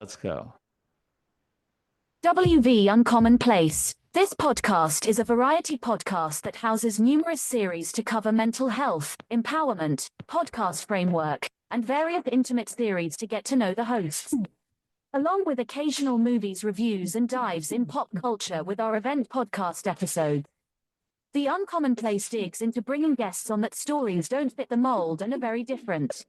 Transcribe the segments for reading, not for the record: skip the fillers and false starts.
Let's go. WV Uncommonplace. This podcast is a variety podcast that houses numerous series to cover mental health, empowerment, podcast framework, and various intimate theories to get to know the hosts. Along with occasional movies reviews and dives in pop culture with our event podcast episodes. The Uncommonplace digs into bringing guests on that stories don't fit the mold and are very different.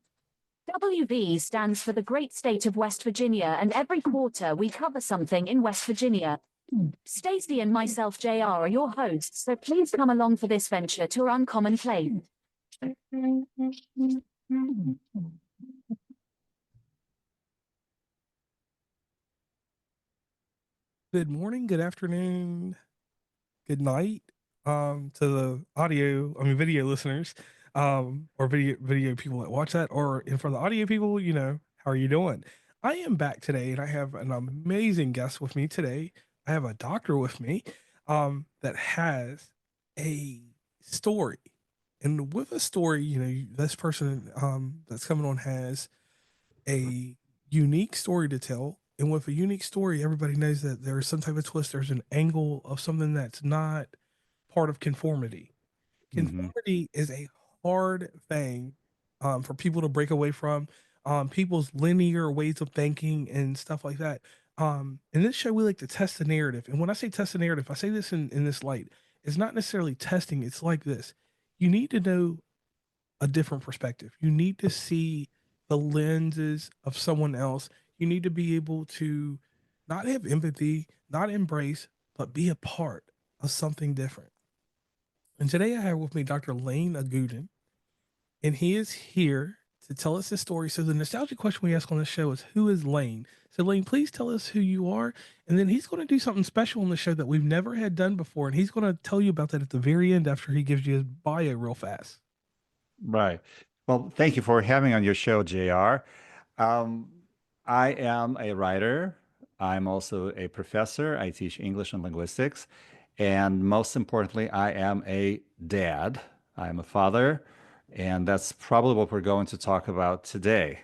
WV stands for the great state of West Virginia, and every quarter we cover something in West Virginia. Stacey and myself, JR, are your hosts, so please come along for this venture to Uncommonplace. Good morning, good afternoon, good night, to the video listeners, or video people that watch that, and for the audio people, how are you doing? I am back today, and I have an amazing guest with me today. I have a doctor with me, that has a story, and with a story, this person, that's coming on has a unique story to tell. And with a unique story, everybody knows that there's some type of twist. There's an angle of something that's not part of conformity. Conformity is a hard thing, for people to break away from, people's linear ways of thinking and stuff like that. In this show, we like to test the narrative. And when I say test the narrative, I say this in this light. It's not necessarily testing. It's like this. You need to know a different perspective. You need to see the lenses of someone else. You need to be able to not have empathy, not embrace, but be a part of something different. And today I have with me Dr. Lane Igoudin, and he is here to tell us his story. So the nostalgic question we ask on this show is, who is Lane? So Lane, please tell us who you are, and then he's going to do something special on the show that we've never had done before, and he's going to tell you about that at the very end after he gives you his bio real fast. Right. Well, thank you for having me on your show, JR. Um, I am a writer. I'm also a professor. I teach English and linguistics. And most importantly, I am a dad. I'm a father. And that's probably what we're going to talk about today.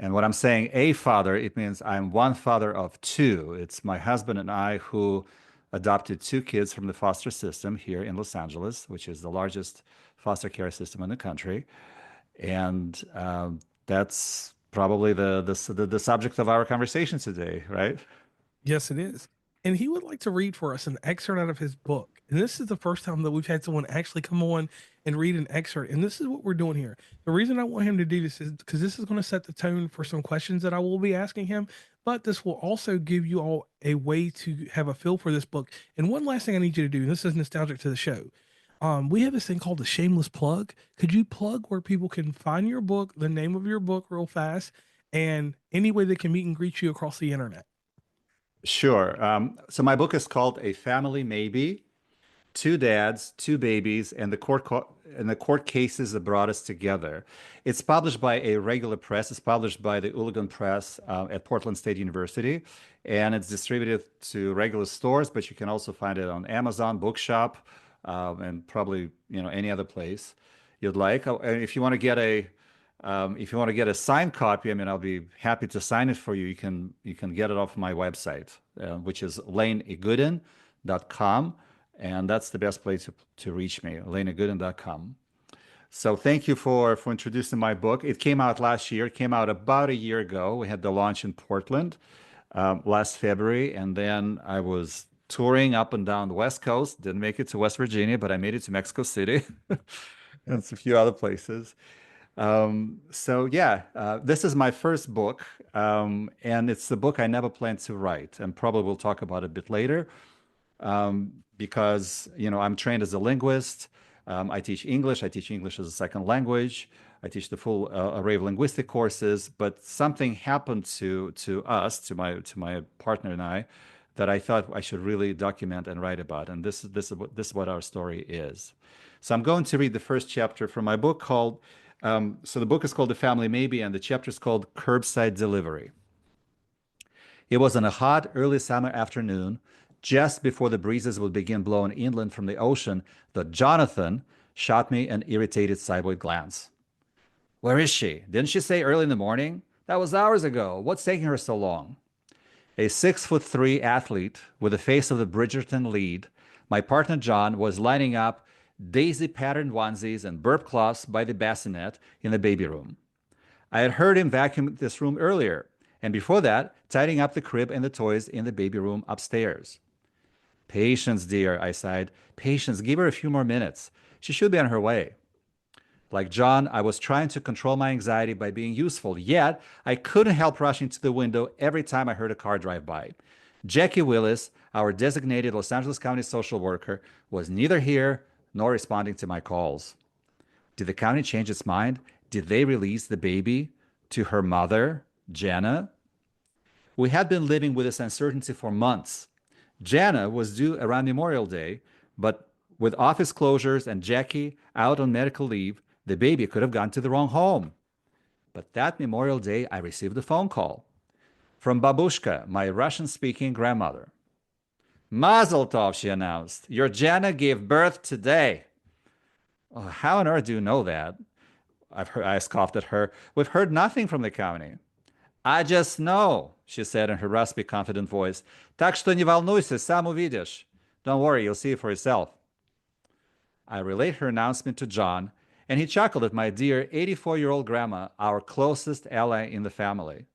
And when I'm saying a father, it means I'm one father of two. It's my husband and I who adopted two kids from the foster system here in Los Angeles, which is the largest foster care system in the country. And that's probably the subject of our conversation today, right? Yes, it is. And he would like to read for us an excerpt out of his book. And this is the first time that we've had someone actually come on and read an excerpt. And this is what we're doing here. The reason I want him to do this is because this is going to set the tone for some questions that I will be asking him. But this will also give you all a way to have a feel for this book. And one last thing I need you to do, and this is nostalgic to the show. We have this thing called the shameless plug. Could you plug where people can find your book, the name of your book real fast, and any way they can meet and greet you across the internet? Sure. So my book is called A Family Maybe: Two Dads, Two Babies, and the court cases that brought us together. It's published by a regular press. It's published by the Uligan Press at Portland State University, and it's distributed to regular stores. But you can also find it on Amazon, Bookshop, and probably any other place you'd like. Oh, and if you want to get a signed copy, I mean, I'll be happy to sign it for you. You can get it off my website, which is laneigoudin.com, and that's the best place to reach me, laneigoudin.com. So thank you for introducing my book. It came out last year. It came out about a year ago. We had the launch in Portland last February, and then I was touring up and down the West Coast. Didn't make it to West Virginia, but I made it to Mexico City and a few other places. So yeah, this is my first book, and it's the book I never planned to write, and probably we'll talk about it a bit later, because I'm trained as a linguist. I teach English. I teach English as a second language. I teach the full array of linguistic courses. But something happened to us, to my partner and I, that I thought I should really document and write about. And this is what our story is. So I'm going to read the first chapter from my book called. So the book is called The Family Maybe, and the chapter is called Curbside Delivery. It was on a hot, early summer afternoon, just before the breezes would begin blowing inland from the ocean, that Jonathan shot me an irritated sideways glance. Where is she? Didn't she say early in the morning? That was hours ago. What's taking her so long? A 6'3" athlete with the face of the Bridgerton lead, my partner John was lining up daisy patterned onesies and burp cloths by the bassinet in the baby room. I had heard him vacuum this room earlier, and before that, tidying up the crib and the toys in the baby room upstairs. Patience, dear, I sighed. Patience, give her a few more minutes. She should be on her way. Like John, I was trying to control my anxiety by being useful, yet I couldn't help rushing to the window every time I heard a car drive by. Jackie Willis, our designated Los Angeles County social worker, was neither here nor responding to my calls. Did the county change its mind? Did they release the baby to her mother, Jana? We had been living with this uncertainty for months. Jana was due around Memorial Day, but with office closures and Jackie out on medical leave, the baby could have gone to the wrong home. But that Memorial Day, I received a phone call from Babushka, my Russian-speaking grandmother. Mazel tov, she announced. Your Jana gave birth today. Oh, how on earth do you know that? I scoffed at her. We've heard nothing from the county. I just know, she said in her raspy, confident voice. Так что не волнуйся, сам увидишь. Don't worry, you'll see it for yourself. I relayed her announcement to John, and he chuckled at my dear 84-year-old grandma, our closest ally in the family.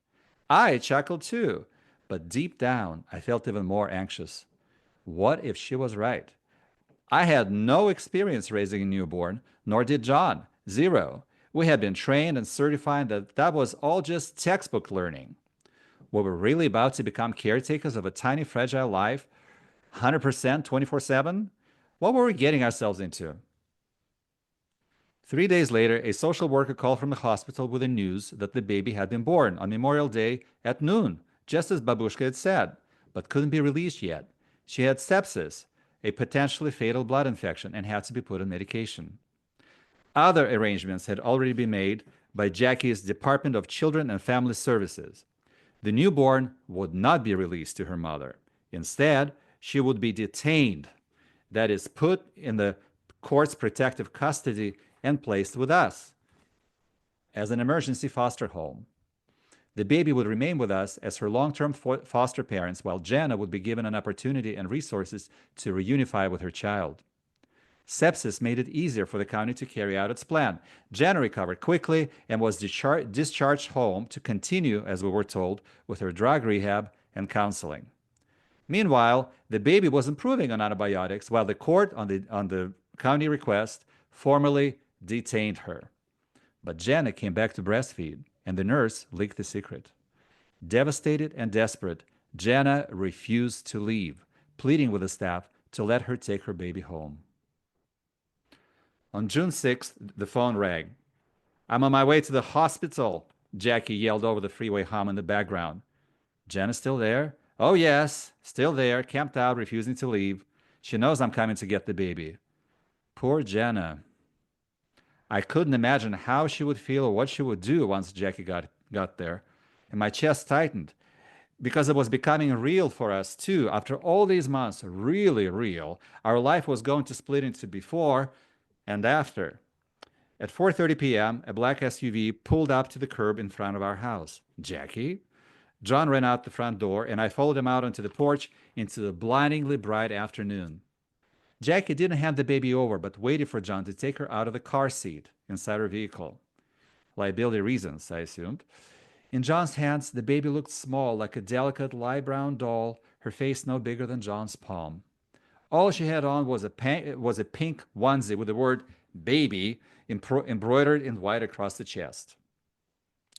I chuckled too, but deep down, I felt even more anxious. What if she was right? I had no experience raising a newborn, nor did John. Zero. We had been trained and certified that was all just textbook learning. Were we really about to become caretakers of a tiny, fragile life, 100% 24/7? What were we getting ourselves into? 3 days later, a social worker called from the hospital with the news that the baby had been born on Memorial Day at noon, just as Babushka had said, but couldn't be released yet. She had sepsis, a potentially fatal blood infection, and had to be put on medication. Other arrangements had already been made by Jackie's Department of Children and Family Services. The newborn would not be released to her mother. Instead, she would be detained, that is, put in the court's protective custody and placed with us as an emergency foster home. The baby would remain with us as her long-term foster parents, while Jana would be given an opportunity and resources to reunify with her child. Sepsis made it easier for the county to carry out its plan. Jana recovered quickly and was discharged home to continue, as we were told, with her drug rehab and counseling. Meanwhile, the baby was improving on antibiotics, while the court, on the county request, formally detained her. But Jana came back to breastfeed, and the nurse leaked the secret. Devastated and desperate, Jana refused to leave, pleading with the staff to let her take her baby home. On June 6th, the phone rang. I'm on my way to the hospital, Jackie yelled over the freeway hum in the background. Jana still there? Oh, yes, still there, camped out, refusing to leave. She knows I'm coming to get the baby. Poor Jana. I couldn't imagine how she would feel or what she would do once Jackie got there. And my chest tightened because it was becoming real for us too. After all these months, really real, our life was going to split into before and after. At 4:30 p.m., a black SUV pulled up to the curb in front of our house. Jackie? John ran out the front door, and I followed him out onto the porch into the blindingly bright afternoon. Jackie didn't hand the baby over, but waited for John to take her out of the car seat inside her vehicle. Liability reasons, I assumed. In John's hands, the baby looked small, like a delicate light brown doll, her face no bigger than John's palm. All she had on was a pink onesie with the word baby embroidered in white across the chest.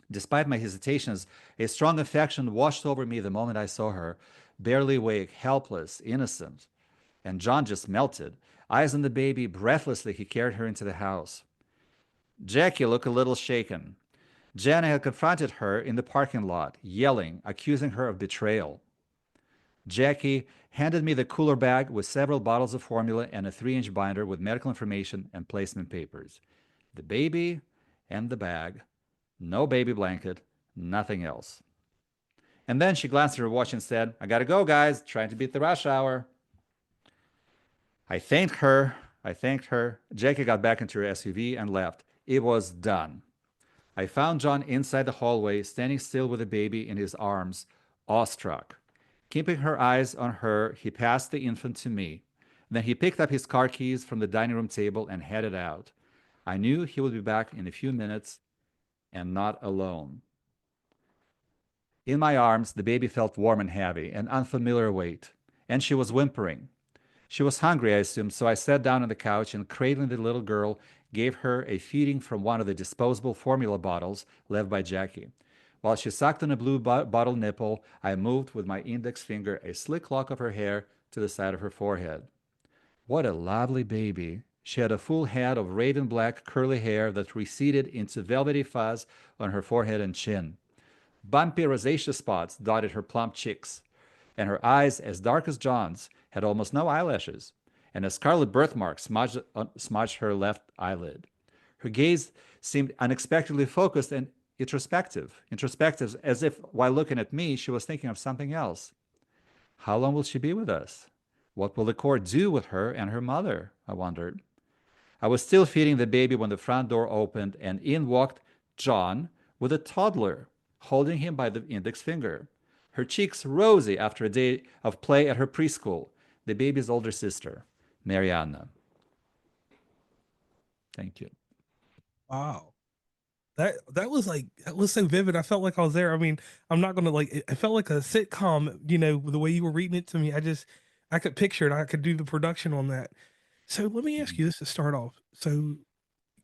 Despite my hesitations, a strong affection washed over me the moment I saw her, barely awake, helpless, innocent. And John just melted. Eyes on the baby, breathlessly he carried her into the house. Jackie looked a little shaken. Jana had confronted her in the parking lot, yelling, accusing her of betrayal. Jackie handed me the cooler bag with several bottles of formula and a 3-inch binder with medical information and placement papers. The baby and the bag. No baby blanket, nothing else. And then she glanced at her watch and said, I gotta go, guys, trying to beat the rush hour. I thanked her. Jackie got back into her SUV and left. It was done. I found John inside the hallway, standing still with the baby in his arms, awestruck. Keeping her eyes on her, he passed the infant to me. Then he picked up his car keys from the dining room table and headed out. I knew he would be back in a few minutes and not alone. In my arms, the baby felt warm and heavy, an unfamiliar weight, and she was whimpering. She was hungry, I assumed, so I sat down on the couch and, cradling the little girl, gave her a feeding from one of the disposable formula bottles left by Jackie. While she sucked on a blue bottle nipple, I moved with my index finger a slick lock of her hair to the side of her forehead. What a lovely baby. She had a full head of raven black curly hair that receded into velvety fuzz on her forehead and chin. Bumpy rosacea spots dotted her plump cheeks, and her eyes, as dark as John's, had almost no eyelashes, and a scarlet birthmark smudged her left eyelid. Her gaze seemed unexpectedly focused and introspective, as if while looking at me, she was thinking of something else. How long will she be with us? What will the court do with her and her mother? I wondered. I was still feeding the baby when the front door opened, and in walked John with a toddler, holding him by the index finger. Her cheeks rosy after a day of play at her preschool, the baby's older sister, Mariana. Thank you. Wow. That was so vivid. I felt like I was there. I mean, I'm not gonna like it felt like a sitcom, the way you were reading it to me. I could picture it. I could do the production on that. So let me ask you this to start off. So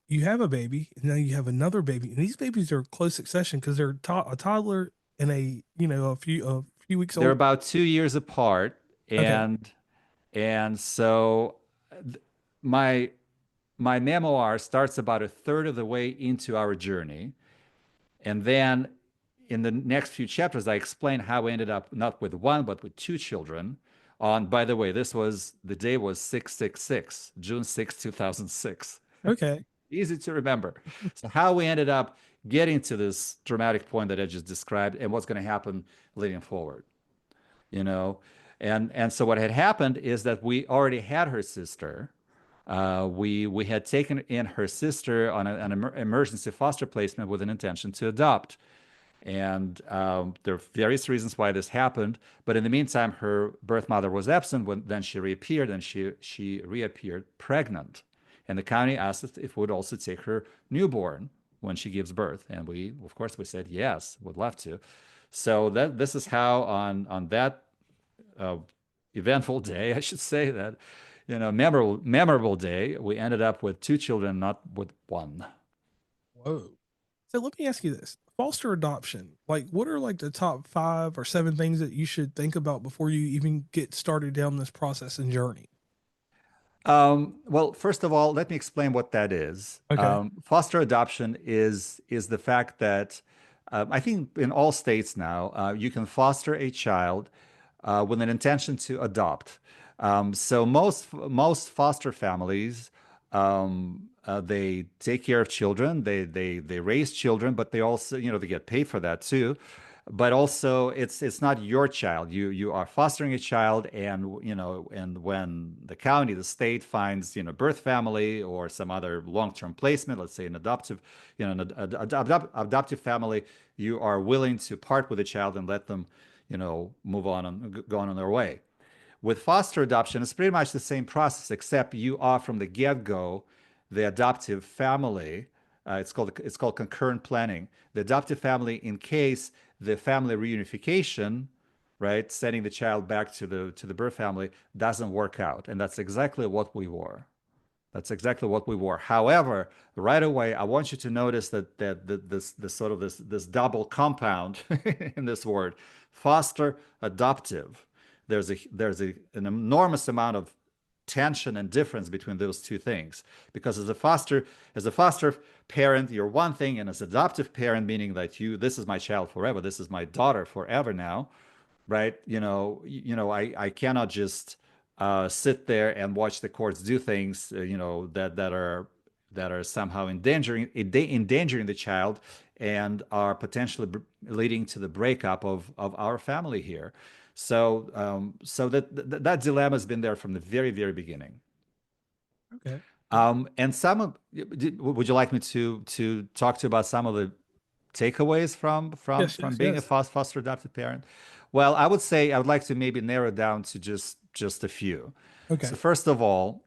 you have a baby, and now you have another baby, and these babies are close succession because they're a toddler and a few weeks They're old. about 2 years apart, Okay. and so my my memoir starts about a third of the way into our journey. And then in the next few chapters, I explain how we ended up not with one, but with two children. By the way, the day was 666, June 6, 2006. Okay. Easy to remember. So, how we ended up getting to this dramatic point that I just described and what's going to happen leading forward, you know? And so, what had happened is that we already had her sister. We had taken in her sister on an emergency foster placement with an intention to adopt. And there are various reasons why this happened. But in the meantime, her birth mother was absent. Then she reappeared, and she reappeared pregnant. And the county asked us if we would also take her newborn when she gives birth. And of course, we said yes, would love to. So this is how on that uh, eventful day, I should say that, memorable day, we ended up with two children, not with one. Whoa. So let me ask you this. Foster adoption. Like, what are like the top 5 or 7 things that you should think about before you even get started down this process and journey? Well, first of all, let me explain what that is. Okay. Foster adoption is the fact that I think in all states now you can foster a child with an intention to adopt. So most foster families they take care of children, they raise children, but they also they get paid for that too. But also it's not your child. You are fostering a child, and when the county, the state finds birth family or some other long-term placement, let's say an adoptive adoptive family, you are willing to part with the child and let them move on and go on their way. With foster adoption, it's pretty much the same process, except you are from the get-go the adoptive family. It's called concurrent planning. The adoptive family, in case the family reunification, right, sending the child back to the birth family doesn't work out, and that's exactly what we were. That's exactly what we were. However, right away, I want you to notice this sort of this double compound in this word, foster adoptive. An enormous amount of tension and difference between those two things, because as a foster parent, you're one thing, and as adoptive parent, meaning that this is my child forever, this is my daughter forever now, right? I cannot just sit there and watch the courts do things, that are somehow endangering the child and are potentially leading to the breakup of our family here. So that dilemma has been there from the very, very beginning. Okay. And would you like me to talk to you about some of the takeaways from Yes, from yes, being a yes. foster adopted parent? Well, I would say I would like to maybe narrow it down to just a few. So Okay. first of all,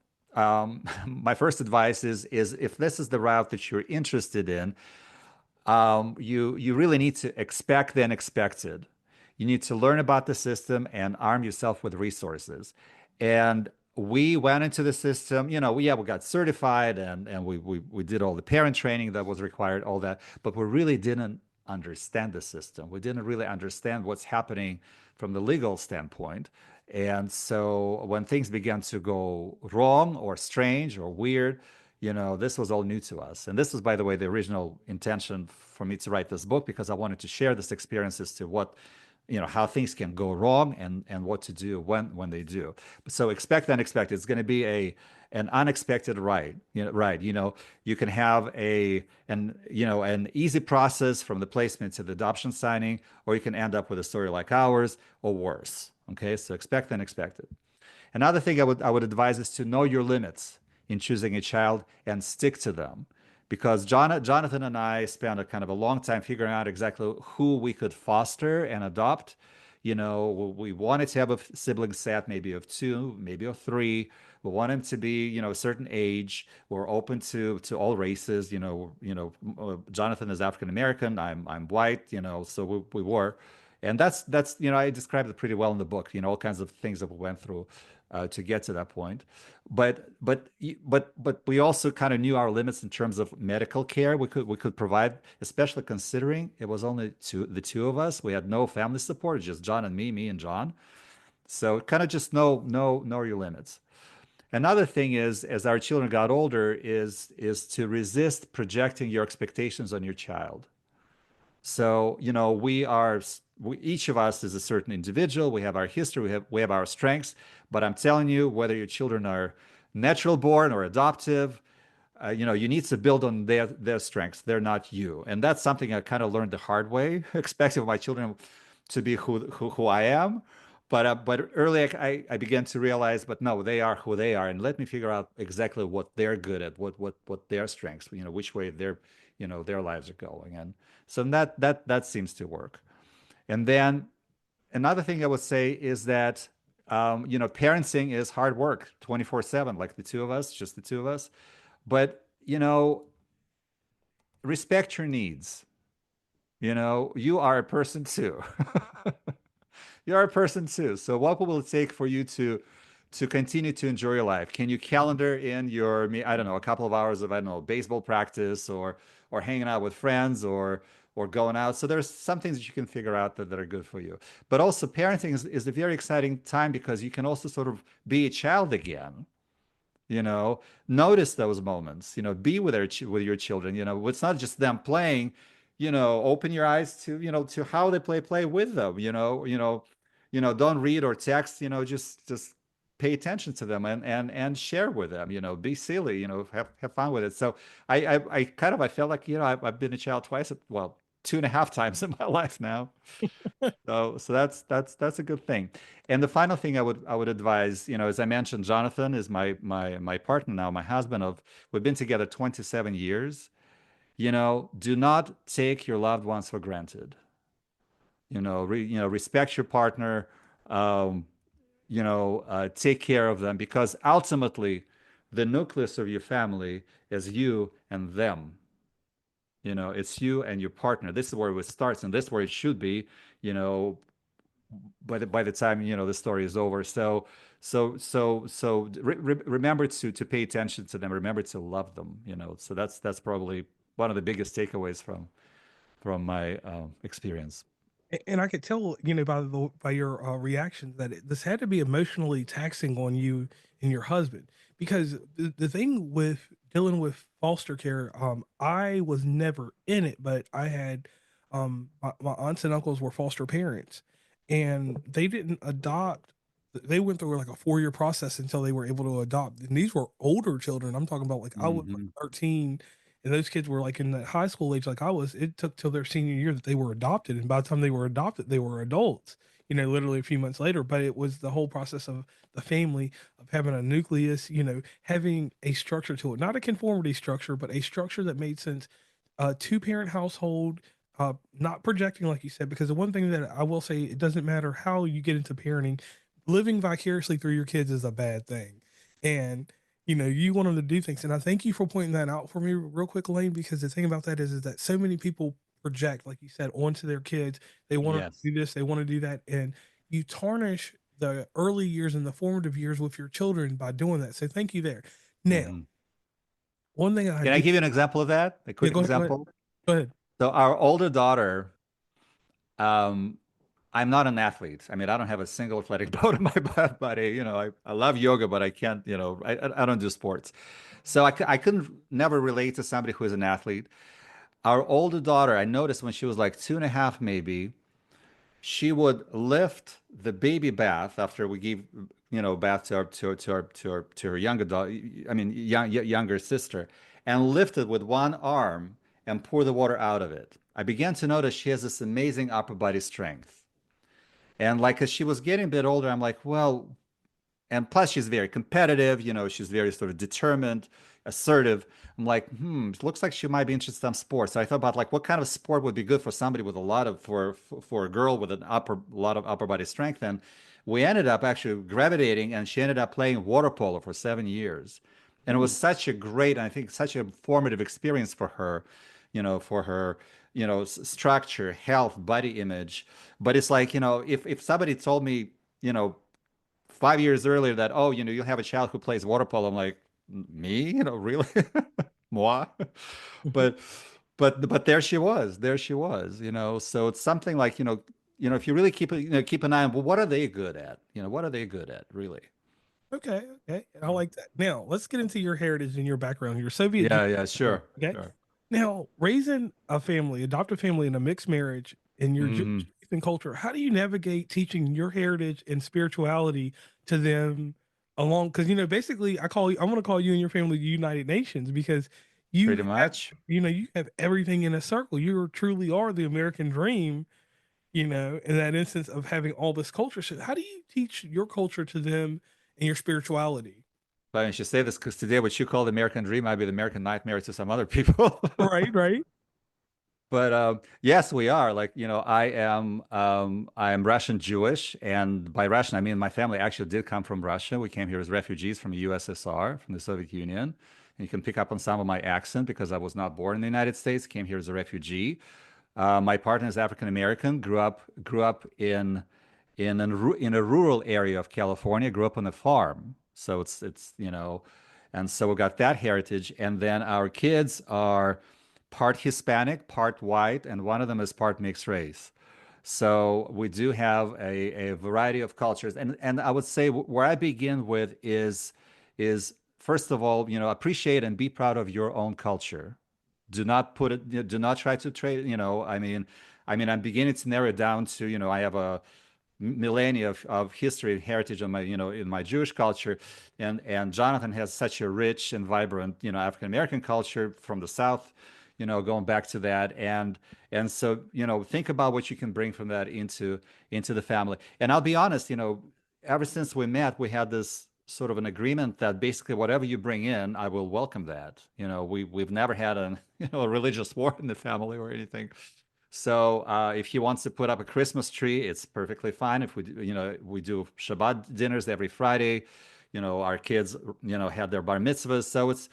my first advice is if this is the route that you're interested in, you really need to expect the unexpected. You need to learn about the system and arm yourself with resources. And we went into the system, we got certified and we did all the parent training that was required, all that, but we really didn't understand the system. We didn't really understand what's happening from the legal standpoint. And so when things began to go wrong or strange or weird, this was all new to us. And this was, by the way, the original intention for me to write this book because I wanted to share this experiences to how things can go wrong and what to do when they do. So expect the unexpected. It's going to be an unexpected ride. You can have an easy process from the placement to the adoption signing, or you can end up with a story like ours or worse. Okay, so expect the unexpected. Another thing I would advise is to know your limits in choosing a child and stick to them. Because Jonathan and I spent a kind of a long time figuring out exactly who we could foster and adopt. We wanted to have a sibling set, maybe of two, maybe of three. We want him to be, a certain age. We're open to all races. Jonathan is African American. I'm white. So we were, and that's I described it pretty well in the book. All kinds of things that we went through to get to that point. But we also kind of knew our limits in terms of medical care we could provide, especially considering it was only the two of us. We had no family support, just John and me and John. So kind of just know your limits. Another thing is, as our children got older, is to resist projecting your expectations on your child. So, each of us is a certain individual. We have our history, we have our strengths. But I'm telling you, whether your children are natural born or adoptive, you need to build on their strengths. They're not you, and that's something I kind of learned the hard way, expecting my children to be who I am. But early I began to realize, but no, they are who they are, and let me figure out exactly what they're good at, what their strengths, which way their lives are going, and so that seems to work. And then another thing I would say is that parenting is hard work, 24/7, like the two of us, just the two of us. But respect your needs. You are a person too. You're a person too. So what will it take for you to continue to enjoy your life? Can you calendar in I don't know, a couple of hours of, I don't know, baseball practice or hanging out with friends or going out? So there's some things that you can figure out that are good for you. But also parenting is a very exciting time because you can also sort of be a child again. you know Notice those moments, be with your children. It's not just them playing. Open your eyes to how they play with them. Don't read or text. Just pay attention to them and share with them. Be silly. Have fun with it. So I felt like I've been a child twice, well, two and a half times in my life now. So that's a good thing. And the final thing I would advise, as I mentioned, Jonathan is my partner now, my husband. We've been together 27 years. Do not take your loved ones for granted. Respect your partner. Um, Take care of them, because ultimately, the nucleus of your family is you and them. It's you and your partner. This is where it starts, and this is where it should be. You know, by the time the story is over. So remember to pay attention to them. Remember to love them. So that's probably one of the biggest takeaways from my experience. And I could tell, by your reactions that this had to be emotionally taxing on you and your husband, because the thing with dealing with foster care, I was never in it, but I had my aunts and uncles were foster parents, and they didn't adopt. They went through like a 4-year process until they were able to adopt. And these were older children. I'm talking about, like, I was like Hmm. 13, and those kids were like in the high school age like I was. It took till their senior year that they were adopted, and by the time they were adopted, they were adults. Literally a few months later. But it was the whole process of the family, of having a nucleus, having a structure to it, not a conformity structure, but a structure that made sense. Two parent household, not projecting, like you said, because the one thing that I will say, it doesn't matter how you get into parenting, living vicariously through your kids is a bad thing. And, you want them to do things. And I thank you for pointing that out for me real quick, Lane, because the thing about that is that so many people project, like you said, onto their kids. They want to Yes. do this, they want to do that. And you tarnish the early years and the formative years with your children by doing that. So thank you there. Now, Mhm. one thing I Can I do, give you an example of that? A yeah, quick example. go ahead. So our older daughter, um, I'm not an athlete. I mean, I don't have a single athletic bone in my body. I love yoga, but I can't, I don't do sports. So I couldn't never relate to somebody who is an athlete. Our older daughter, I noticed when she was like 2.5, maybe, she would lift the baby bath after we gave, bath to her younger daughter, I mean, younger sister, and lift it with one arm and pour the water out of it. I began to notice she has this amazing upper body strength. And like as she was getting a bit older, I'm like, well, and plus she's very competitive, she's very sort of determined, assertive. I'm like, it looks like she might be interested in sports. So I thought about like what kind of sport would be good for somebody with a lot of for a girl with a lot of upper body strength. And we ended up actually gravitating, and she ended up playing water polo for 7 years. And it was Ooh, such a great, and I think such a formative experience for her, for her, structure, health, body image. But it's like, if somebody told me, 5 years earlier that, oh, you'll have a child who plays water polo. I'm like, me? Really? Moi? But but there she was. There she was, So it's something like, if you really keep an eye on, well, what are they good at? What are they good at, really? okay, okay. I like that. Now, let's get into your heritage and your background, your Soviet Jewish Yeah, yeah, background. sure, Okay. sure. Now, raising a family, adopted family in a mixed marriage in your Jewish Hmm. faith and culture, how do you navigate teaching your heritage and spirituality to them along? Because, basically, I want to call you and your family the United Nations because you Pretty have, much. you have everything in a circle. You truly are the American dream, in that instance of having all this culture. So, how do you teach your culture to them and your spirituality? But I should say this because today what you call the American dream might be the American nightmare to some other people. Right, right. But yes, we are. Like, I am Russian Jewish, and by Russian I mean my family actually did come from Russia. We came here as refugees from the USSR, from the Soviet Union. And you can pick up on some of my accent because I was not born in the United States, came here as a refugee. My partner is African American, grew up in a rural area of California, grew up on a farm. So it's and so we got that heritage. And then our kids are part Hispanic, part white, and one of them is part mixed race. So we do have a variety of cultures. And I would say where I begin with is first of all, appreciate and be proud of your own culture. Do not put it, do not try to trade, I mean, I'm beginning to narrow it down to, I have a millennia of history and heritage in my Jewish culture, and Jonathan has such a rich and vibrant, African American culture from the South, going back to that, and so, think about what you can bring from that into the family. And I'll be honest, ever since we met, we had this sort of an agreement that basically whatever you bring in, I will welcome that. We've never had a religious war in the family or anything. So if he wants to put up a Christmas tree, it's perfectly fine. If we do Shabbat dinners every Friday. Our kids, had their bar mitzvahs. So it's,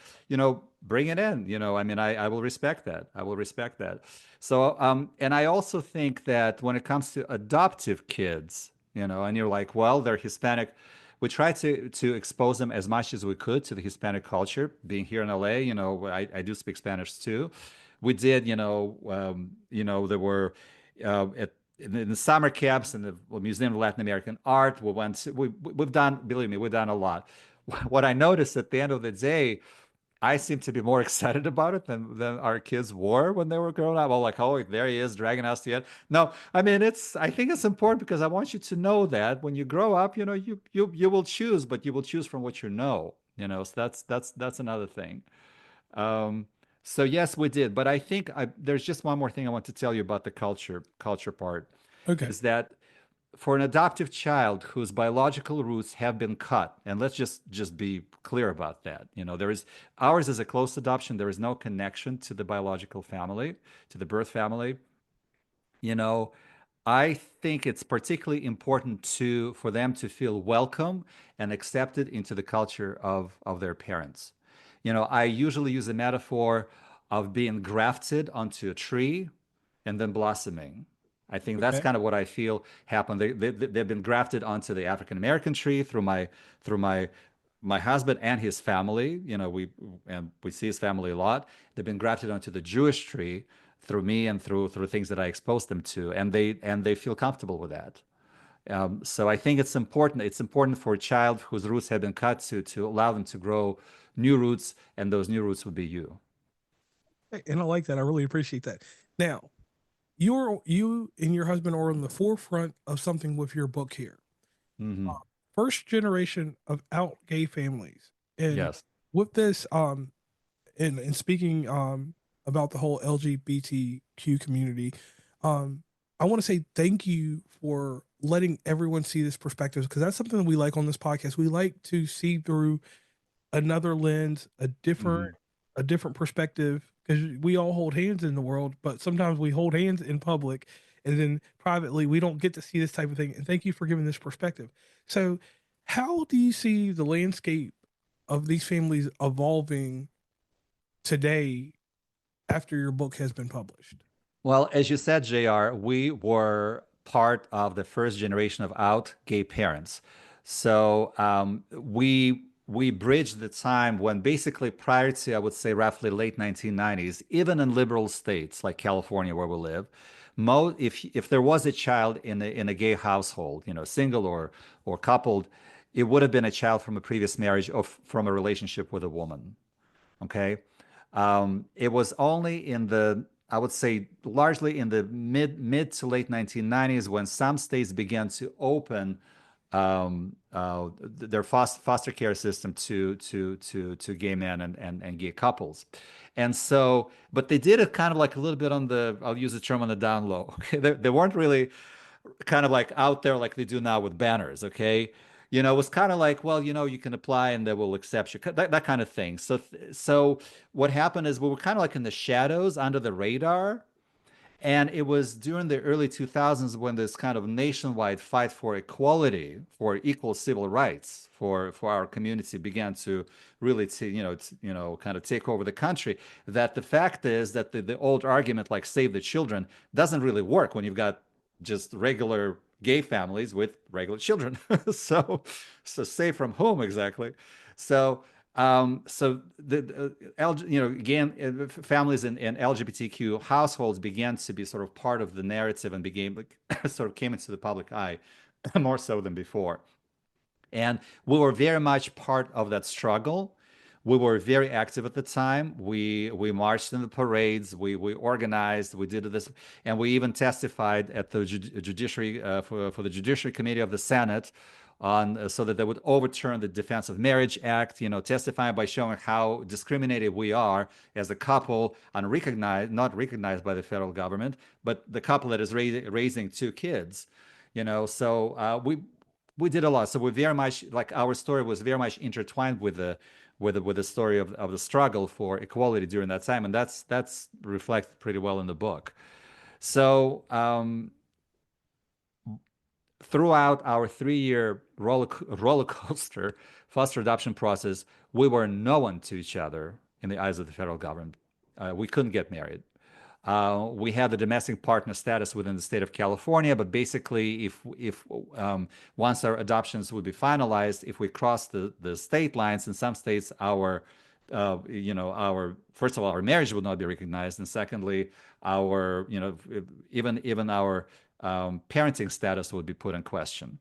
bring it in. I mean, I will respect that. I will respect that. So, and I also think that when it comes to adoptive kids, and you're like, well, they're Hispanic. We try to expose them as much as we could to the Hispanic culture. Being here in LA, I do speak Spanish too. We did, there were in the summer camps in the Museum of Latin American Art. We've done, believe me, we've done a lot. What I noticed at the end of the day, I seem to be more excited about it than our kids were when they were growing up. Well, like, oh, there he is dragging us to it. No, I mean, I think it's important because I want you to know that when you grow up, you will choose, but you will choose from what you know. So that's another thing. Um, so yes, we did. But I think there's just one more thing I want to tell you about the culture part, Okay. is that for an adoptive child whose biological roots have been cut, and let's just be clear about that. There is ours is a close adoption. There is no connection to the biological family, to the birth family. you know, I think it's particularly important for them to feel welcome and accepted into the culture of their parents. I usually use a metaphor of being grafted onto a tree and then blossoming. I think that's Okay. kind of what I feel happened. They've been grafted onto the African American tree through my husband and his family. We see his family a lot. They've been grafted onto the Jewish tree through me and through things that I exposed them to, and they feel comfortable with that. So I think it's important. It's important for a child whose roots have been cut to allow them to grow new roots, and those new roots would be you. And I like that. I really appreciate that. Now, you and your husband are on the forefront of something with your book here. Hmm. First generation of out gay families. And Yes. with this, and speaking about the whole LGBTQ community, um, I want to say thank you for letting everyone see this perspective, because that's something that we like on this podcast. We like to see through another lens, Hmm. a different perspective, because we all hold hands in the world, but sometimes we hold hands in public and then privately we don't get to see this type of thing. And thank you for giving this perspective. So, how do you see the landscape of these families evolving today after your book has been published? Well, as you said, JR, we were part of the first generation of out gay parents. So we bridged the time when basically prior to, I would say, roughly late 1990s, even in liberal states like California, where we live, if there was a child in a gay household, single or coupled, it would have been a child from a previous marriage or from a relationship with a woman. Okay. It was only I would say, largely in the mid to late 1990s when some states began to open their foster care system to gay men and gay couples. And so, but they did it kind of like a little bit I'll use the term on the down low. Okay. They weren't really kind of like out there like they do now with banners, okay? It was kind of like, well, you can apply and they will accept you, that kind of thing. So what happened is we were kind of like in the shadows under the radar. And it was during the early 2000s when this kind of nationwide fight for equality, for equal civil rights for our community began to really kind of take over the country. That the fact is that the old argument like save the children doesn't really work when you've got just regular gay families with regular children. so so save from whom exactly? So again, families in LGBTQ households began to be sort of part of the narrative and became sort of came into the public eye more so than before. And we were very much part of that struggle. We were very active at the time. We marched in the parades. We organized. We did this, and we even testified at the judiciary for the Judiciary Committee of the Senate on so that they would overturn the Defense of Marriage Act. Testifying by showing how discriminated we are as a couple, unrecognized, not recognized by the federal government, but the couple that is raising two kids. So we did a lot. So we very much like our story was very much intertwined with the story of the struggle for equality during that time, and that's reflected pretty well in the book. So throughout our 3-year roller coaster foster adoption process, we were no one to each other in the eyes of the federal government. We couldn't get married. We had the domestic partner status within the state of California, but basically, if once our adoptions would be finalized, if we crossed the state lines, in some states, our first of all, our marriage would not be recognized, and secondly, our even our parenting status would be put in question.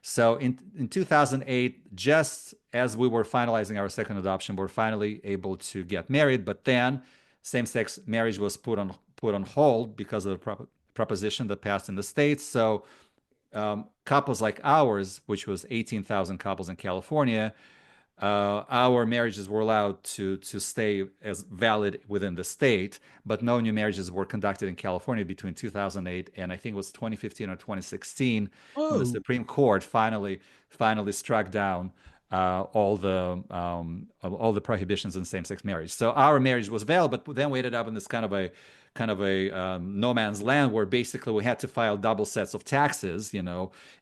So in 2008, just as we were finalizing our second adoption, we were finally able to get married. But then same-sex marriage was put on hold because of the proposition that passed in the states. So couples like ours, which was 18,000 couples in California, our marriages were allowed to stay as valid within the state, but no new marriages were conducted in California between 2008 and I think it was 2015 or 2016 when the Oh, Supreme Court finally struck down all the prohibitions in same-sex marriage. So our marriage was valid, but then we ended up in this kind of a kind of a no man's land where basically we had to file double sets of taxes,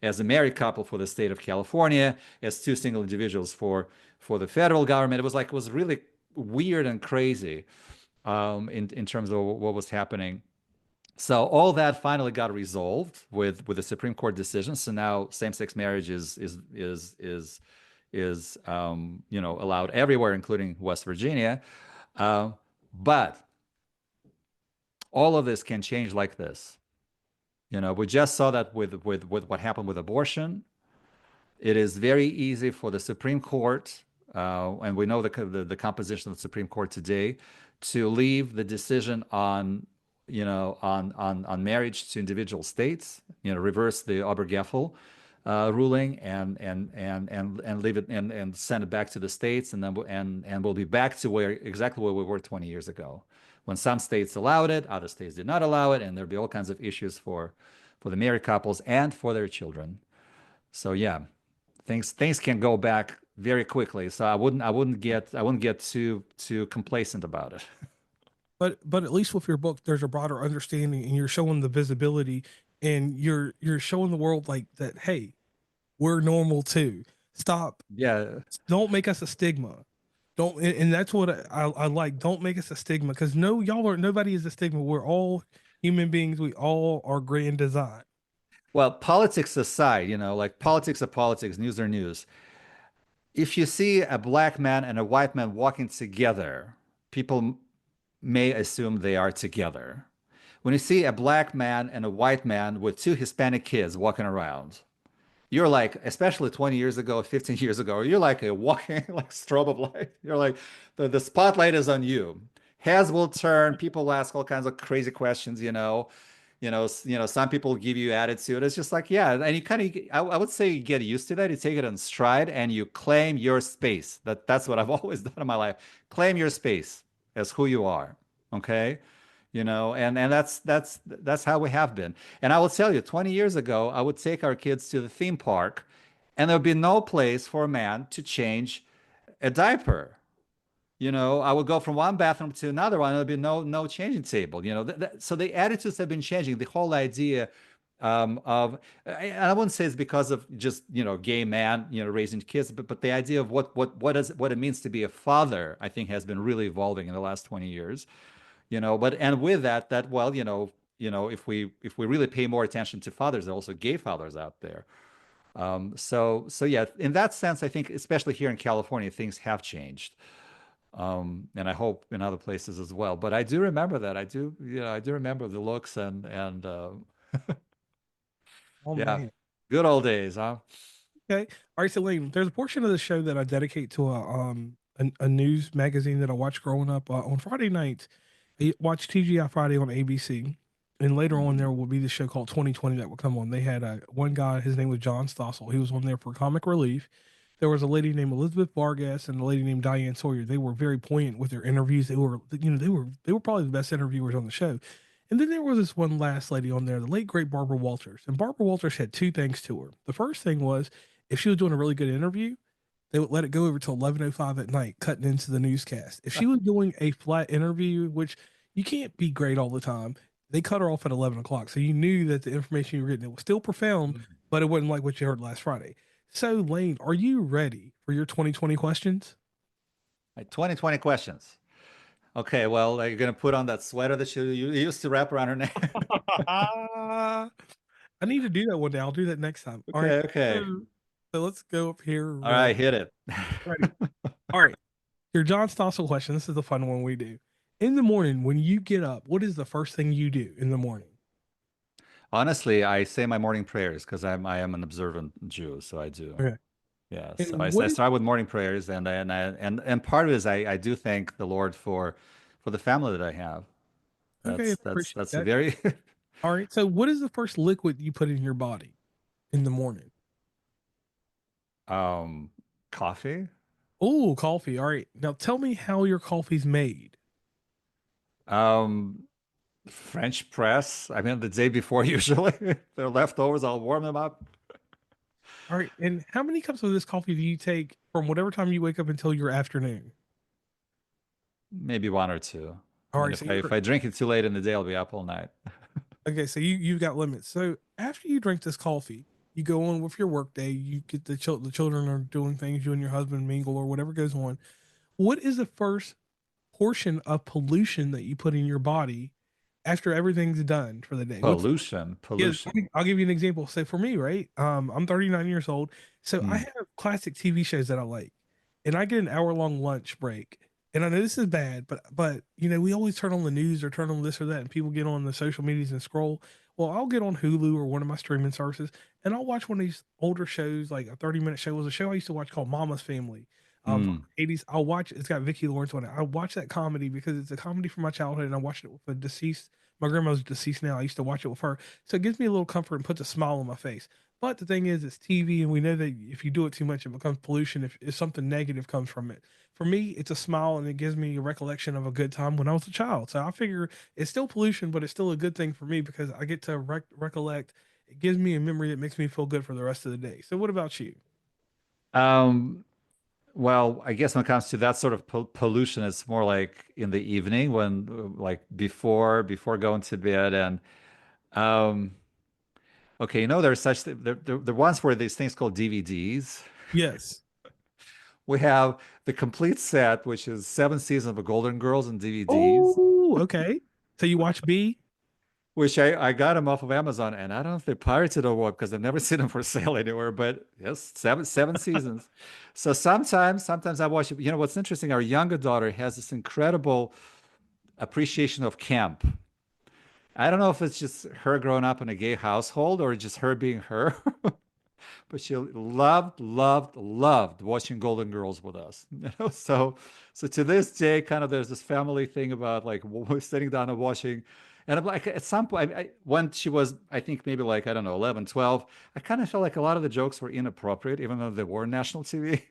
as a married couple for the state of California, as two single individuals for the federal government. It was really weird and crazy in terms of what was happening. So all that finally got resolved with the Supreme Court decision. So now same-sex marriage is allowed everywhere, including West Virginia. But all of this can change like this. We just saw that with what happened with abortion. It is very easy for the Supreme Court, and we know the composition of the Supreme Court today, to leave the decision on marriage to individual states. Reverse the Obergefell ruling and leave it and send it back to the states, and then we'll be back to exactly where we were 20 years ago, when some states allowed it, other states did not allow it, and there'll be all kinds of issues for the married couples and for their children. So yeah, things can go back very quickly. So I wouldn't get too complacent about it. But at least with your book, there's a broader understanding, and you're showing the visibility, and you're showing the world like that. Hey, we're normal too. Stop. Yeah. Don't make us a stigma. Don't, and that's what I like. Don't make us a stigma, because no, nobody is a stigma. We're all human beings. We all are grand design. Well, politics aside, like politics are politics, news are news. If you see a black man and a white man walking together, people may assume they are together. When you see a black man and a white man with two Hispanic kids walking around, you're like, especially 20 years ago, 15 years ago, you're like a walking like strobe of light. You're like, the spotlight is on you. Heads will turn. People will ask all kinds of crazy questions. Some people give you attitude. It's just like, yeah, and you kind of, I would say, you get used to that. You take it in stride and you claim your space. That's what I've always done in my life. Claim your space as who you are. Okay. And that's how we have been. And I will tell you, 20 years ago, I would take our kids to the theme park, and there would be no place for a man to change a diaper. I would go from one bathroom to another one, and there'd be no changing table. So the attitudes have been changing. The whole idea of, and I wouldn't say it's because of just gay man raising kids, but the idea of what it means to be a father, I think, has been really evolving in the last 20 years. But and with that well, if we really pay more attention to fathers, there are also gay fathers out there. So yeah, in that sense, I think especially here in California, things have changed. And I hope in other places as well. But I do remember that. I do remember the looks and Oh yeah, man. good old days, huh? Okay. All right. So Lane, there's a portion of the show that I dedicate to a news magazine that I watched growing up on Friday nights. I watched TGI Friday on ABC, and later on Mhm. there will be the show called 2020 that will come on. They had one guy, his name was John Stossel. He was on there for comic relief. There was a lady named Elizabeth Vargas and a lady named Diane Sawyer. They were very poignant with their interviews. They were probably the best interviewers on the show. And then there was this one last lady on there, the late great Barbara Walters. And Barbara Walters had two things to her. The first thing was, if she was doing a really good interview, they would let it go over till 11:05 at night, cutting into the newscast. If she was doing a flat interview, which you can't be great all the time, they cut her off at 11 o'clock. So you knew that the information you were getting, it was still profound, but it wasn't like what you heard last Friday. So Lane, are you ready for your 2020 questions? 2020 questions. Okay, well, are you gonna put on that sweater that you used to wrap around her neck? I need to do that one day. I'll do that next time. All right. Okay, okay. So, so let's go up here. All right, hit it. Ready. All right. Your John Stossel question. This is the fun one we do. In the morning, when you get up, what is the first thing you do in the morning? Honestly, I say my morning prayers because I am an observant Jew, so I do. Okay. Yeah, so And I what is start with morning prayers, and part of it is I do thank the Lord for the family that I have. okay, I appreciate That's a that. very All right. So what is the first liquid you put in your body in the morning? um coffee. Oh, coffee. All right. Now tell me how your coffee's made. Um French press. I mean the day before usually. They're leftovers, I'll warm them up. All right. And how many cups of this coffee do you take, from whatever time you wake up until your afternoon? Maybe one or two. All And right, so if I drink it too late in the day, I'll be up all night. okay, so you've got limits. So after you drink this coffee, you go on with your work day. You get the children are doing things. You and your husband mingle or whatever goes on. What is the first portion of pollution that you put in your body after everything's done for the day? What's Pollution, Yeah, pollution. I'll give you an example. So for me, right, I'm 39 years old. So I Hmm. have classic TV shows that I like, and I get an hour long lunch break. And I know this is bad, but we always turn on the news or turn on this or that, and people get on the social medias and scroll. Well, I'll get on Hulu or one of my streaming services, and I'll watch one of these older shows. Like a 30-minute show was a show I used to watch called Mama's Family. From Hmm. the 80s. I'll watch. It's got Vicki Lawrence on it. I watch that comedy because it's a comedy from my childhood, and I watched it with a deceased. My grandma's deceased now. I used to watch it with her, so it gives me a little comfort and puts a smile on my face. But the thing is, it's TV, and we know that if you do it too much, it becomes pollution. If something negative comes from it, for me, it's a smile, and it gives me a recollection of a good time when I was a child. So I figure it's still pollution, but it's still a good thing for me because I get to recollect. It gives me a memory that makes me feel good for the rest of the day. So what about you? Um, well, I guess when it comes to that sort of pollution, it's more like in the evening when, like before going to bed, and um, okay, there's there once were these things called DVDs. Yes. We have the complete set, which is 7 seasons of Golden Girls and DVDs, Oh, okay. So you watch B? which I got them off of Amazon, and I don't know if they pirated or what because I've never seen them for sale anywhere. But yes, seven seasons. So sometimes I watch it. You know what's interesting? Our younger daughter has this incredible appreciation of camp. I don't know if it's just her growing up in a gay household or just her being her, but she loved watching Golden Girls with us. So to this day, kind of there's this family thing about like sitting down and watching. And I'm like, at some point, when she was, I think maybe like, I don't know, 11, 12, I kind of felt like a lot of the jokes were inappropriate, even though they were national TV.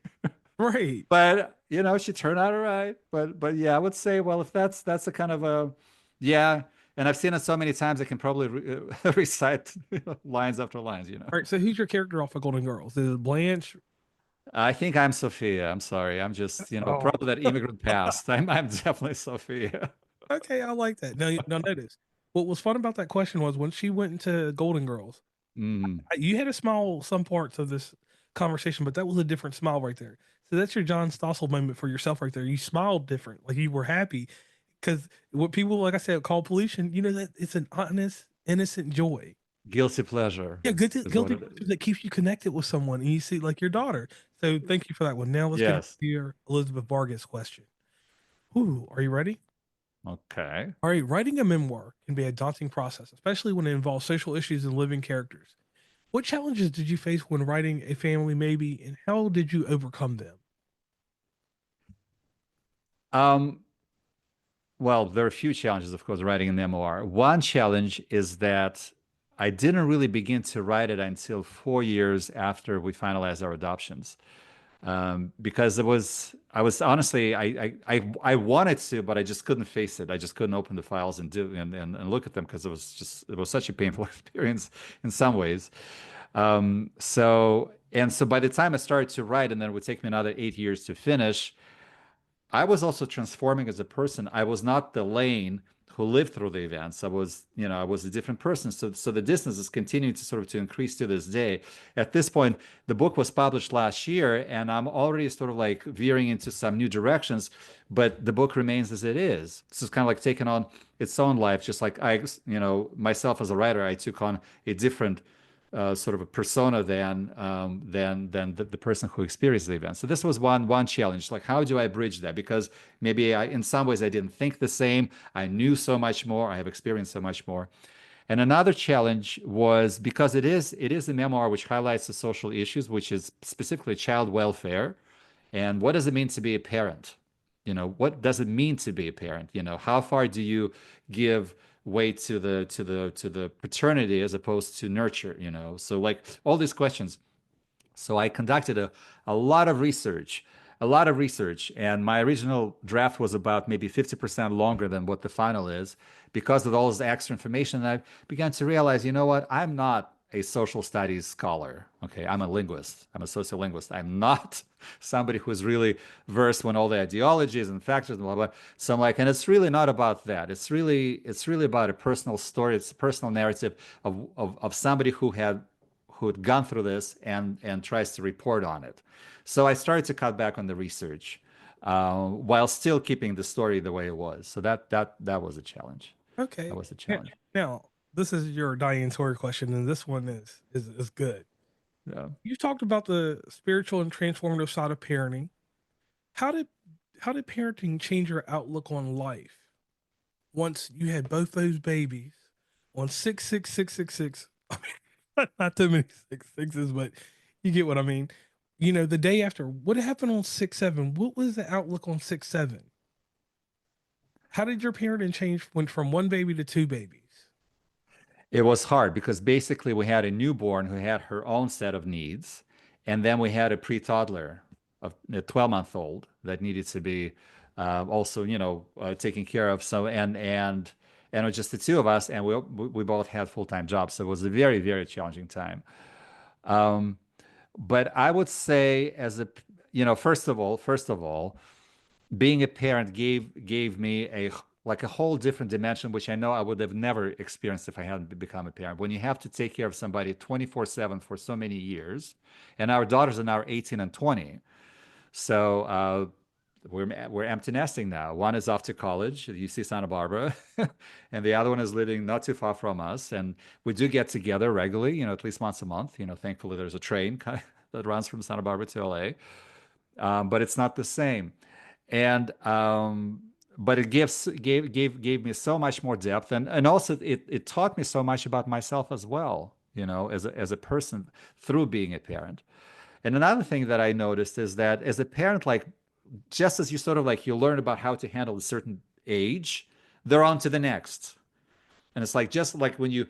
Right. But she turned out all right. But yeah, I would say, well, if that's a kind of a, yeah. And I've seen it so many times, I can probably recite lines after lines. All right. So who's your character off of Golden Girls? Is it Blanche? I think I'm Sophia. I'm sorry. I'm just, Oh, probably that immigrant past. I'm definitely Sophia. okay. I like that. Now notice what was fun about that question was when she went into Golden Girls, Mm. you had a smile some parts of this conversation, but that was a different smile right there. So that's your John Stossel moment for yourself right there. You smiled different, like you were happy because what people, like I said, call pollution, that it's an honest, innocent joy. Guilty pleasure Yeah, is what guilty it pleasure is. that keeps you connected with someone, and you see like your daughter. So thank you for that one. Now let's get into Yes. your Elizabeth Vargas question. Ooh, are you ready? Okay. All right, writing a memoir can be a daunting process, especially when it involves social issues and living characters. What challenges did you face when writing a family maybe, and how did you overcome them? Um, well, there are a few challenges, of course, writing a memoir. One challenge is that I didn't really begin to write it until 4 years after we finalized our adoptions. Because I was honestly, I wanted to, but I just couldn't face it. I just couldn't open the files and and look at them because it was such a painful experience in some ways. So by the time I started to write, and then it would take me another 8 years to finish, I was also transforming as a person. I was not the Lane who lived through the events. I was a different person. So the distance is continuing to sort of to increase to this day. At this point, the book was published last year, and I'm already sort of like veering into some new directions, but the book remains as it is. So it's kind of like taking on its own life, just like myself as a writer, I took on a different sort of a persona than the person who experienced the event. So this was one challenge. Like, how do I bridge that? Because maybe in some ways I didn't think the same. I knew so much more. I have experienced so much more. And another challenge was because it is a memoir which highlights the social issues, which is specifically child welfare. And what does it mean to be a parent? What does it mean to be a parent? How far do you give weight to the paternity as opposed to nurture? So like all these questions. So I conducted a lot of research, and my original draft was about maybe 50% longer than what the final is because of all this extra information. And I began to realize, you know what? I'm not a social studies scholar. Okay, I'm a linguist. I'm a sociolinguist. I'm not somebody who's really versed in all the ideologies and factors and blah blah. So I'm like, and it's really not about that. It's really about a personal story. It's a personal narrative of somebody who'd gone through this and tries to report on it. So I started to cut back on the research while still keeping the story the way it was. So that was a challenge. That Okay. was a Yeah. challenge. Now, this is your Diane Sawyer question, and this one is good. Yeah. You talked about the spiritual and transformative side of parenting. How did how did parenting change your outlook on life once you had both those babies on 66666? I mean, not too many six sixes, but you get what I mean. The day after, what happened on 6/7? What was the outlook on 6/7? How did your parenting change went from one baby to two babies? It was hard because basically we had a newborn who had her own set of needs, and then we had a pre-toddler of a 12-month-old that needed to be also, taken care of. So and it was just the two of us, and we both had full-time jobs, so it was a very, very challenging time. Um, but I would say, first of all, being a parent gave me a whole different dimension, which I know I would have never experienced if I hadn't become a parent. When you have to take care of somebody 24/7 for so many years, and our daughters are now 18 and 20, so we're empty nesting now. One is off to college at UC Santa Barbara, and the other one is living not too far from us. And we do get together regularly, at least once a month. Thankfully there's a train that runs from Santa Barbara to LA, but it's not the same. And but it gave me so much more depth, and also it taught me so much about myself as well, as a person through being a parent. And another thing that I noticed is that as a parent, like just as you sort of like you learn about how to handle a certain age, they're on to the next. And it's like just like when you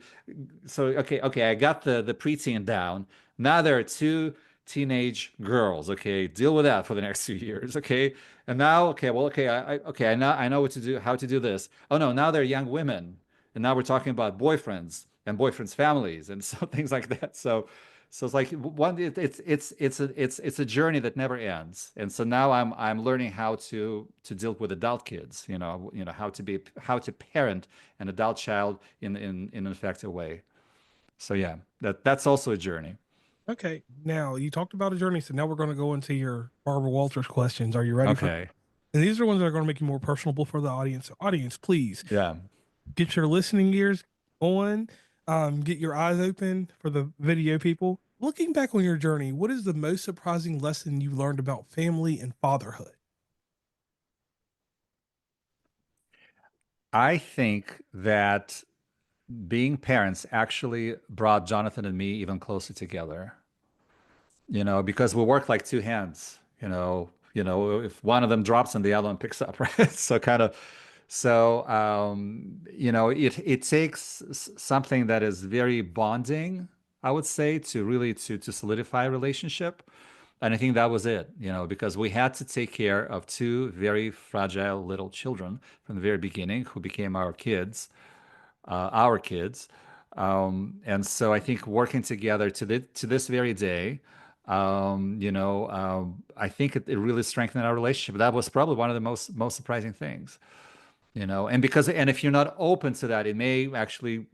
so okay, I got the preteen down. Now there are two teenage girls. Okay, deal with that for the next 2 years. Okay, and now okay, well, okay, I know what to do, how to do this. Oh no, now they're young women, and now we're talking about boyfriends and boyfriends' families and so things like that. So it's like one, it's a journey that never ends. And so now I'm learning how to deal with adult kids. How to parent an adult child in an effective way. So yeah, that's also a journey. Okay, now you talked about a journey, so now we're going to go into your Barbara Walters questions. Are you ready for? Okay. And these are ones that are going to make you more personable for the audience. Audience, please Yeah. get your listening ears on. Get your eyes open for the video people. Looking back on your journey, what is the most surprising lesson you learned about family and fatherhood? I think that being parents actually brought Jonathan and me even closer together. Because we work like two hands, if one of them drops and the other one picks up, right? It takes something that is very bonding, I would say, to really to solidify a relationship. And I think that was it, because we had to take care of two very fragile little children from the very beginning who became our kids. And so I think working together to this very day, I think it really strengthened our relationship. That was probably one of the most surprising things, and if you're not open to that, it may actually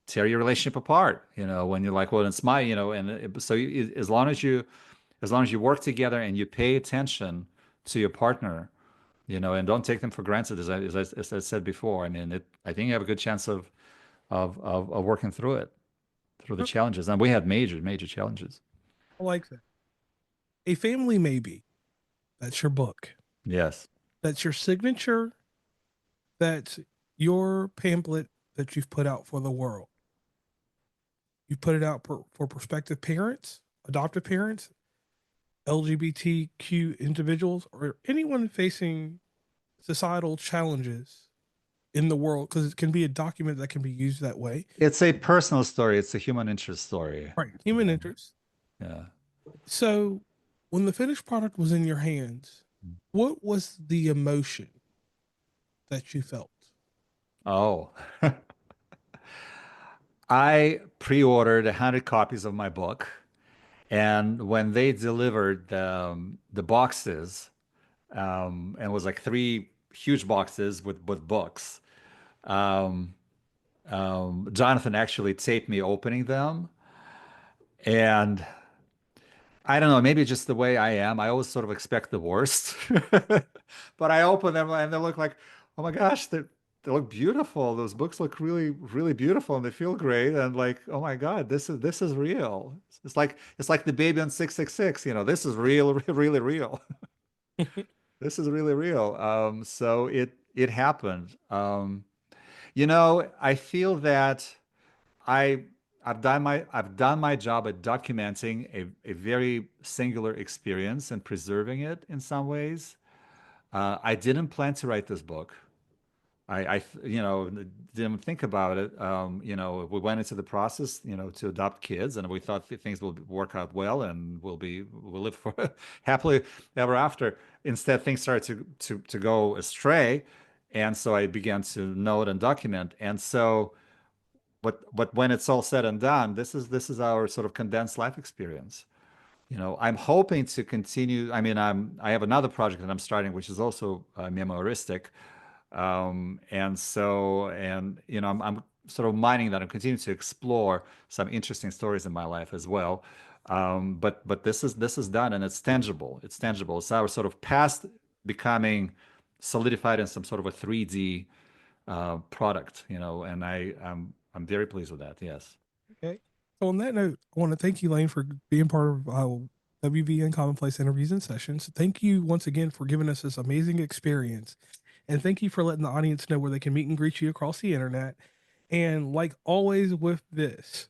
tear your relationship apart, when you're like, well, it's my, as long as you work together and you pay attention to your partner, and don't take them for granted, as I said before. I mean, I think you have a good chance of working through the Okay, challenges. And we had major, major challenges. I like that. A family maybe. That's your book. Yes. That's your signature. That's your pamphlet that you've put out for the world. You've put it out for prospective parents, adoptive parents, LGBTQ individuals, or anyone facing societal challenges in the world, because it can be a document that can be used that way. It's a personal story. It's a human interest story. Right. Human interest. Yeah. So when the finished product was in your hands, what was the emotion that you felt? Oh, I pre-ordered 100 copies of my book, and when they delivered the boxes, and it was like three huge boxes with books. Um, Jonathan actually taped me opening them, and I don't know, maybe just the way I am. I always sort of expect the worst. But I open them and they look like, oh my gosh, they look beautiful. Those books look really, really beautiful and they feel great. And like, oh my God, this is real. It's like the baby on 666, this is real, really real. This is really real. So it happened. I feel that I I've done my job at documenting a very singular experience and preserving it in some ways. I didn't plan to write this book. Didn't think about it. We went into the process, to adopt kids, and we thought things will work out well, and we'll live for happily ever after. Instead, things started to go astray, and so I began to note and document. And so, but when it's all said and done, this is our sort of condensed life experience. I'm hoping to continue. I mean, I have another project that I'm starting, which is also memoiristic. I'm sort of mining that. I'm continuing to explore some interesting stories in my life as well. But this is done and it's tangible. It's tangible. It's our sort of past becoming solidified in some sort of a 3D product, and I'm very pleased with that. Yes. Okay. So on that note, I want to thank you, Lane, for being part of WV Uncommonplace interviews and sessions. Thank you once again for giving us this amazing experience. And thank you for letting the audience know where they can meet and greet you across the internet. And like always with this,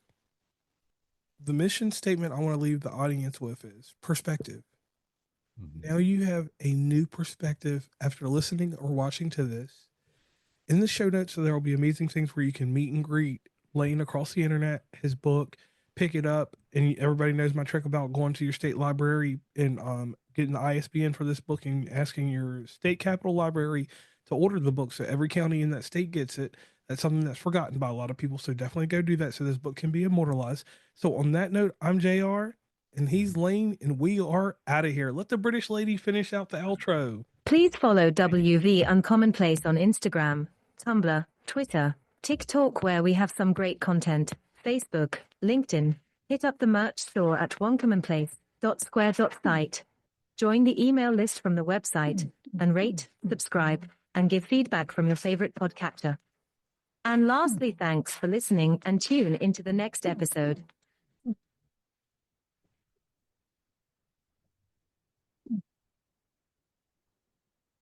the mission statement I want to leave the audience with is perspective. Now you have a new perspective after listening or watching to this. In the show notes, there will be amazing things where you can meet and greet Lane across the internet, his book, pick it up. And everybody knows my trick about going to your state library and getting the ISBN for this book and asking your state capital library to order the book so every county in that state gets it. That's something that's forgotten by a lot of people. So definitely go do that so this book can be immortalized. So on that note, I'm JR and he's Lane and we are out of here. Let the British lady finish out the outro. Please follow WV Uncommonplace on Instagram, Tumblr, Twitter, TikTok, where we have some great content, Facebook, LinkedIn. Hit up the merch store at oncommonplace.square.site. Join the email list from the website and rate, subscribe, and give feedback from your favorite podcatcher. And lastly, thanks for listening and tune into the next episode.